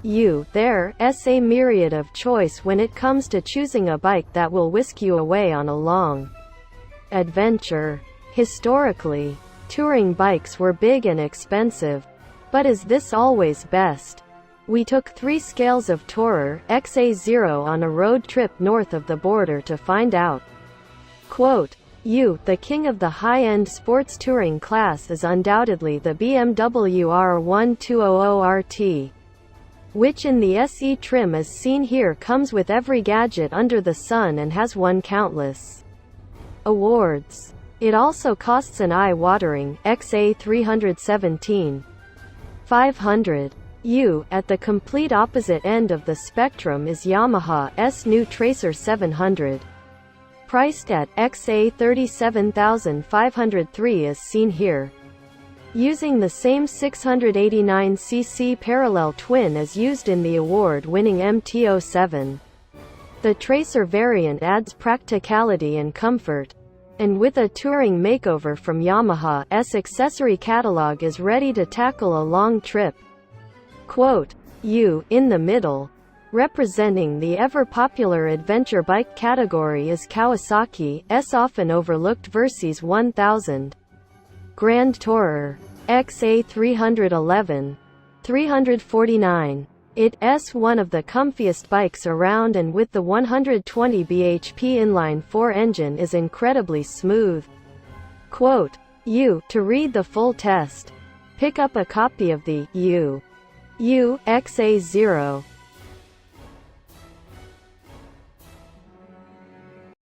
There's a myriad of choice when it comes to choosing a bike that will whisk you away on a long adventure. Historically, touring bikes were big and expensive. But is this always best? We took 3 scales of Tourer XA0 on a road trip north of the border to find out. Quote, the king of the high-end sports touring class is undoubtedly the BMW R1200RT, which in the SE trim as seen here comes with every gadget under the sun and has won countless awards. It also costs an eye-watering XA317 500. At the complete opposite end of the spectrum is Yamaha's new Tracer 700. Priced at XA37,503 as seen here. Using the same 689cc parallel twin as used in the award-winning MT-07. The Tracer variant adds practicality and comfort. And with a touring makeover from Yamaha's accessory catalog is ready to tackle a long trip. Quote, in the middle. Representing the ever-popular adventure bike category is Kawasaki's often overlooked Versys 1000. Grand Tourer XA311 349. It's one of the comfiest bikes around, and with the 120 bhp inline-4 engine is incredibly smooth. Quote, to read the full test, pick up a copy of the XA0